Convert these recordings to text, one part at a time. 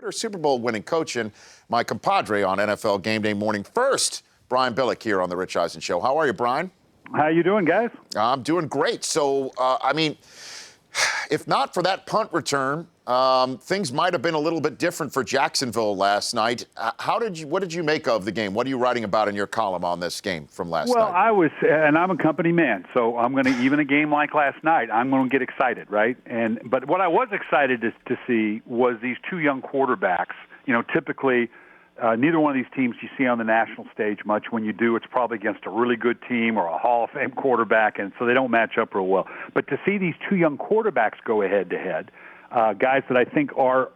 former Super Bowl winning coach and my compadre on NFL Game Day morning. First, Brian Billick here on the Rich Eisen Show. How are you, Brian? How you doing, guys? I'm doing great. So, if not for that punt return, things might have been a little bit different for Jacksonville last night. What did you make of the game? What are you writing about in your column on this game from last night? Well, I'm a company man, so I'm going to, even a game like last night, I'm going to get excited, right? But what I was excited to see was these two young quarterbacks. You know, typically, neither one of these teams you see on the national stage much. When you do, it's probably against a really good team or a Hall of Fame quarterback, and so they don't match up real well. But to see these two young quarterbacks go head-to-head, guys that I think are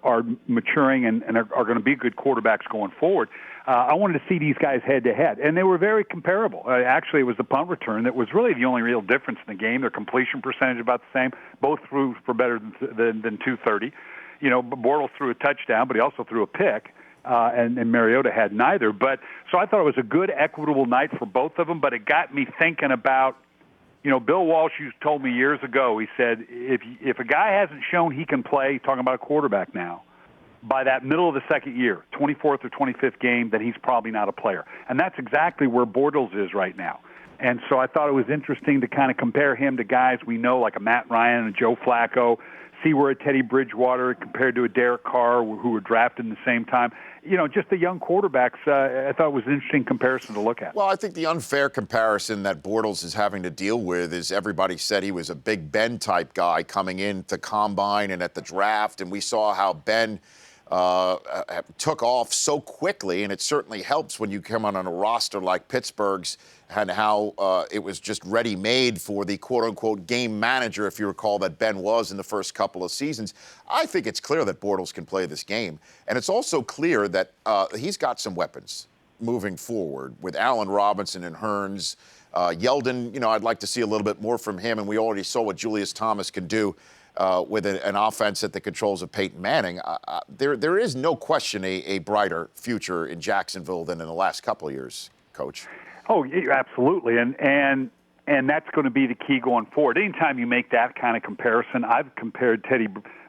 maturing and are going to be good quarterbacks going forward, I wanted to see these guys head-to-head, and they were very comparable. Actually, it was the punt return that was really the only real difference in the game. Their completion percentage about the same. Both threw for better than 230. You know, Bortles threw a touchdown, but he also threw a pick. And Mariota had neither. But so I thought it was a good, equitable night for both of them. But it got me thinking about, you know, Bill Walsh told me years ago, he said, if a guy hasn't shown he can play, talking about a quarterback now, by that middle of the second year, 24th or 25th game, then he's probably not a player. And that's exactly where Bortles is right now. And so I thought it was interesting to kind of compare him to guys we know like a Matt Ryan and a Joe Flacco, see where a Teddy Bridgewater compared to a Derek Carr who were drafted in the same time. You know, just the young quarterbacks, I thought it was an interesting comparison to look at. Well, I think the unfair comparison that Bortles is having to deal with is everybody said he was a Big Ben type guy coming in to combine and at the draft, and we saw how Ben took off so quickly, and it certainly helps when you come on a roster like Pittsburgh's and how it was just ready-made for the quote-unquote game manager, if you recall, that Ben was in the first couple of seasons. I think it's clear that Bortles can play this game, and it's also clear that he's got some weapons moving forward with Allen Robinson and Hearns. Yeldon, you know, I'd like to see a little bit more from him, and we already saw what Julius Thomas can do with an offense at the controls of Peyton Manning. There is no question a brighter future in Jacksonville than in the last couple of years, Coach. Oh, absolutely, and that's going to be the key going forward. Anytime you make that kind of comparison, I've compared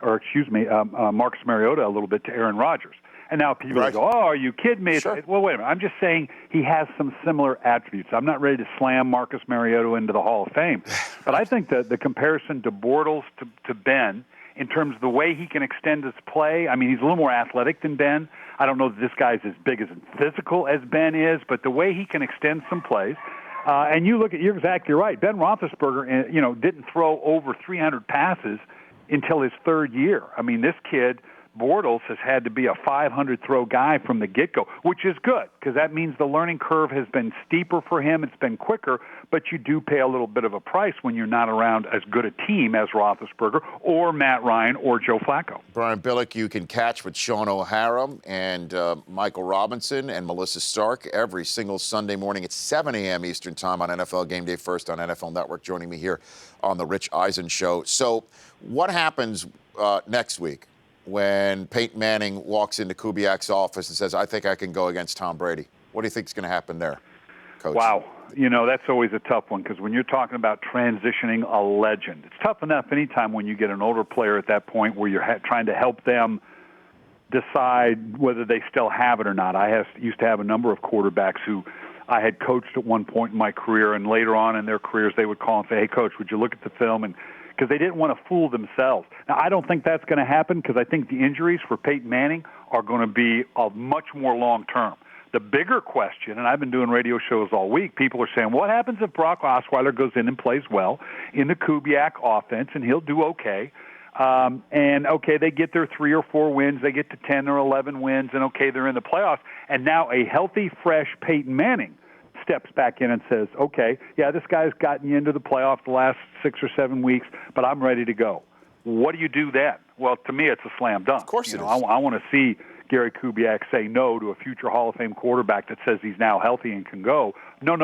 Marcus Mariota a little bit to Aaron Rodgers. And now people go, oh, are you kidding me? Sure. Well, wait a minute. I'm just saying he has some similar attributes. I'm not ready to slam Marcus Mariota into the Hall of Fame. But I think that the comparison to Bortles to Ben, in terms of the way he can extend his play, I mean, he's a little more athletic than Ben. I don't know that this guy's as big as physical as Ben is, but the way he can extend some plays. And you're exactly right. Ben Roethlisberger, didn't throw over 300 passes until his third year. I mean, this kid, Bortles, has had to be a 500-throw guy from the get-go, which is good because that means the learning curve has been steeper for him. It's been quicker, but you do pay a little bit of a price when you're not around as good a team as Roethlisberger or Matt Ryan or Joe Flacco. Brian Billick, you can catch with Sean O'Hara and Michael Robinson and Melissa Stark every single Sunday morning at 7 a.m. Eastern Time on NFL Game Day First on NFL Network, joining me here on The Rich Eisen Show. So what happens next week when Peyton Manning walks into Kubiak's office and says, I think I can go against Tom Brady? What do you think is going to happen there, Coach? Wow. You know, that's always a tough one because when you're talking about transitioning a legend, it's tough enough anytime when you get an older player at that point where you're trying to help them decide whether they still have it or not. I used to have a number of quarterbacks who I had coached at one point in my career, and later on in their careers they would call and say, hey, Coach, would you look at the film? And because they didn't want to fool themselves. Now, I don't think that's going to happen because I think the injuries for Peyton Manning are going to be much more long-term. The bigger question, and I've been doing radio shows all week, people are saying, what happens if Brock Osweiler goes in and plays well in the Kubiak offense, and he'll do okay? They get their 3 or 4 wins, they get to 10 or 11 wins, and they're in the playoffs. And now a healthy, fresh Peyton Manning steps back in and says, okay, yeah, this guy's gotten you into the playoffs the last 6 or 7 weeks, but I'm ready to go. What do you do then? Well, to me, it's a slam dunk. Of course it is. I want to see Gary Kubiak say no to a future Hall of Fame quarterback that says he's now healthy and can go. No,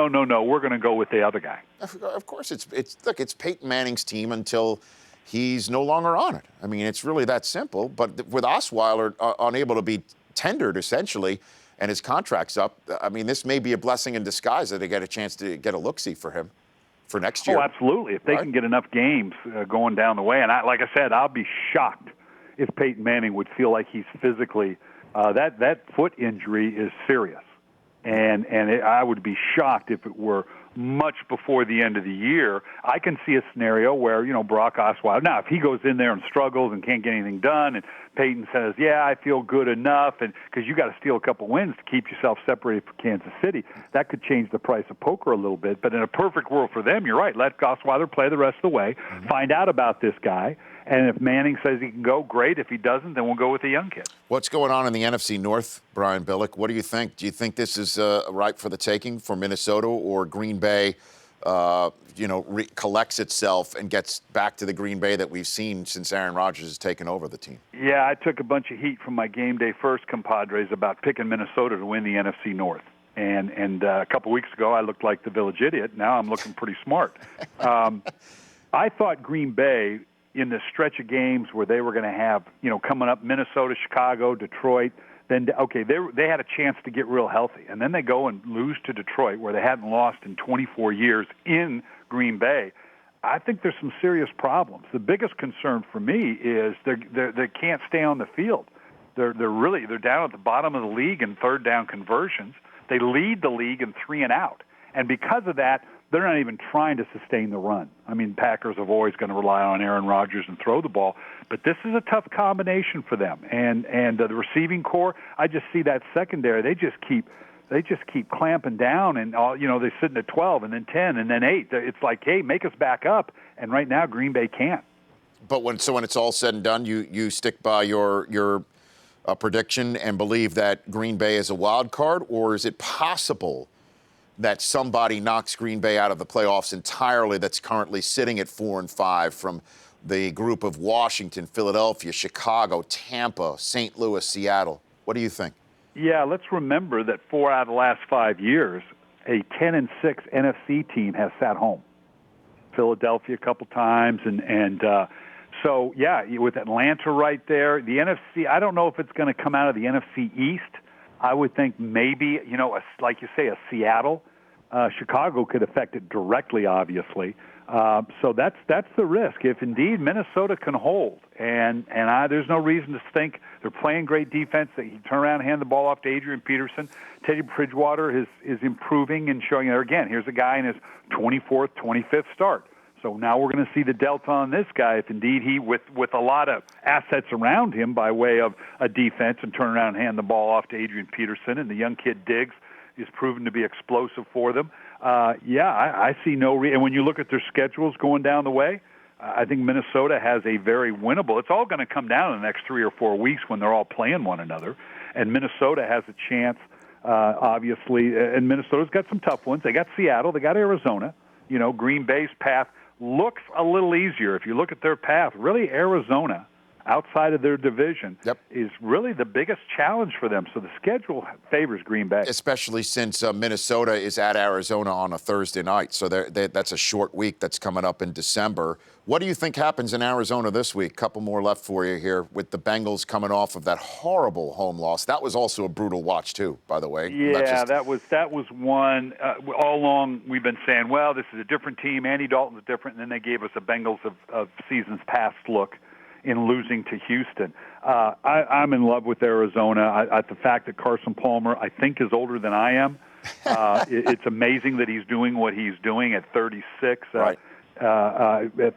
we're going to go with the other guy. Of course, it's Peyton Manning's team until he's no longer on it. I mean, it's really that simple. But with Osweiler unable to be tendered, essentially, and his contract's up, I mean, this may be a blessing in disguise that they get a chance to get a look-see for him for next year. Oh, absolutely. If they can get enough games going down the way. And like I said, I'll be shocked if Peyton Manning would feel like he's physically that foot injury is serious, and I would be shocked if it were much before the end of the year. I can see a scenario where, Brock Osweiler, now if he goes in there and struggles and can't get anything done, and Peyton says, yeah, I feel good enough, and because you got to steal a couple wins to keep yourself separated from Kansas City, that could change the price of poker a little bit. But in a perfect world for them, you're right, let Osweiler play the rest of the way, find out about this guy, and if Manning says he can go, great. If he doesn't, then we'll go with the young kid. What's going on in the NFC North, Brian Billick? What do you think? Do you think this is ripe for the taking for Minnesota, or Green Bay, collects itself and gets back to the Green Bay that we've seen since Aaron Rodgers has taken over the team? Yeah, I took a bunch of heat from my game day first compadres about picking Minnesota to win the NFC North. And a couple weeks ago, I looked like the village idiot. Now I'm looking pretty smart. I thought Green Bay, in the stretch of games where they were going to have, coming up Minnesota, Chicago, Detroit, then, okay, they had a chance to get real healthy. And then they go and lose to Detroit, where they hadn't lost in 24 years in Green Bay. I think there's some serious problems. The biggest concern for me is they can't stay on the field. They're down at the bottom of the league in third down conversions. They lead the league in 3 and out. And because of that, they're not even trying to sustain the run. I mean, Packers are always going to rely on Aaron Rodgers and throw the ball, but this is a tough combination for them. And the receiving core, I just see that secondary. They just keep clamping down, and they're sitting at 12 and then 10 and then 8. It's like, hey, make us back up. And right now, Green Bay can't. But when it's all said and done, you stick by your prediction and believe that Green Bay is a wild card, or is it possible that somebody knocks Green Bay out of the playoffs entirely that's currently sitting at 4-5 from the group of Washington, Philadelphia, Chicago, Tampa, St. Louis, Seattle? What do you think? Yeah, let's remember that 4 out of the last 5 years, a 10-6 NFC team has sat home. Philadelphia a couple times, so, yeah, with Atlanta right there. The NFC, I don't know if it's going to come out of the NFC East. I would think maybe, like you say, a Seattle. Chicago could affect it directly, obviously. So that's the risk. If indeed Minnesota can hold, and there's no reason to think they're playing great defense, that he turn around and hand the ball off to Adrian Peterson. Teddy Bridgewater is improving and showing there again. Here's a guy in his 24th, 25th start. So now we're going to see the delta on this guy if indeed he, with a lot of assets around him by way of a defense, and turn around and hand the ball off to Adrian Peterson, and the young kid Diggs is proven to be explosive for them. I see no reason. And when you look at their schedules going down the way, I think Minnesota has a very winnable. It's all going to come down in the next 3 or 4 weeks when they're all playing one another. And Minnesota has a chance, obviously. And Minnesota's got some tough ones. They got Seattle. They got Arizona. Green Bay's path looks a little easier. If you look at their path, really Arizona, outside of their division, is really the biggest challenge for them. So the schedule favors Green Bay. Especially since Minnesota is at Arizona on a Thursday night. So that's a short week that's coming up in December. What do you think happens in Arizona this week? Couple more left for you here, with the Bengals coming off of that horrible home loss. That was also a brutal watch, too, by the way. Yeah, that was one. All along we've been saying, well, this is a different team. Andy Dalton's different. And then they gave us a Bengals of seasons past look in losing to Houston. I'm in love with Arizona. The fact that Carson Palmer, I think, is older than I am. It's amazing that he's doing what he's doing at 36. Right.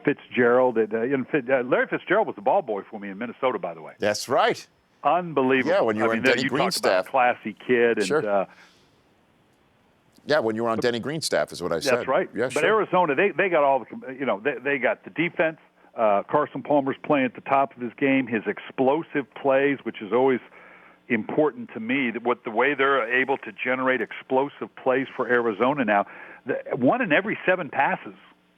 Fitzgerald. Larry Fitzgerald was the ball boy for me in Minnesota, by the way. That's right. Unbelievable. Yeah, when you were on Denny Green's staff. Classy kid. And, sure. Yeah, when you were on Denny Green's staff is what I said. That's right. Yeah, but Arizona, they got all the, they got the defense. Carson Palmer's playing at the top of his game. His explosive plays, which is always important to me, the way they're able to generate explosive plays for Arizona now. 1 in every 7 passes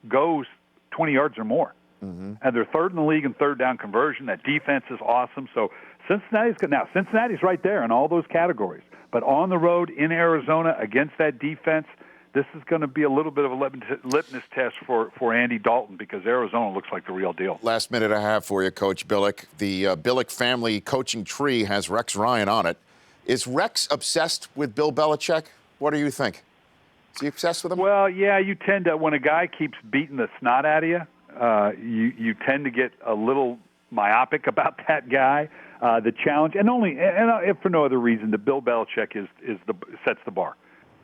goes 20 yards or more. Mm-hmm. And they're third in the league in third down conversion. That defense is awesome. So Cincinnati's right there in all those categories. But on the road in Arizona against that defense, this is going to be a little bit of a litmus test for Andy Dalton, because Arizona looks like the real deal. Last minute I have for you, Coach Billick. The Billick family coaching tree has Rex Ryan on it. Is Rex obsessed with Bill Belichick? What do you think? Is he obsessed with him? Well, yeah, you tend to, when a guy keeps beating the snot out of you, you tend to get a little myopic about that guy. The challenge, and if for no other reason, that Bill Belichick sets the bar.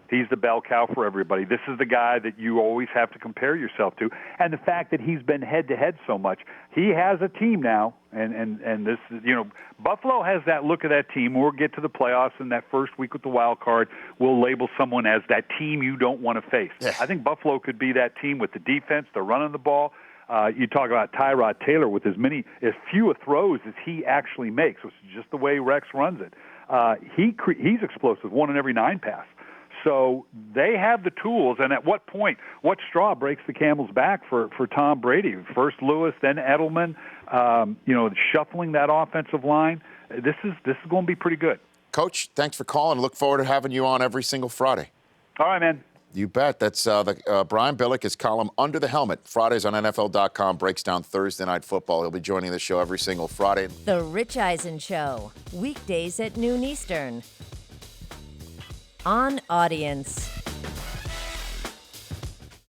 He's the bell cow for everybody. This is the guy that you always have to compare yourself to. And the fact that he's been head-to-head so much, he has a team now. And this is, Buffalo has that look of that team. We'll get to the playoffs in that first week with the wild card. We'll label someone as that team you don't want to face. Yeah. I think Buffalo could be that team with the defense. They're running the ball. You talk about Tyrod Taylor with as few throws as he actually makes, which is just the way Rex runs it. He's explosive, 1 in every 9 pass. So they have the tools, and at what point, what straw breaks the camel's back for Tom Brady? First Lewis, then Edelman, shuffling that offensive line. This is going to be pretty good. Coach, thanks for calling. Look forward to having you on every single Friday. All right, man. You bet. That's Brian Billick, his column Under the Helmet, Fridays on NFL.com, breaks down Thursday Night Football. He'll be joining the show every single Friday. The Rich Eisen Show, weekdays at noon Eastern. On Audience.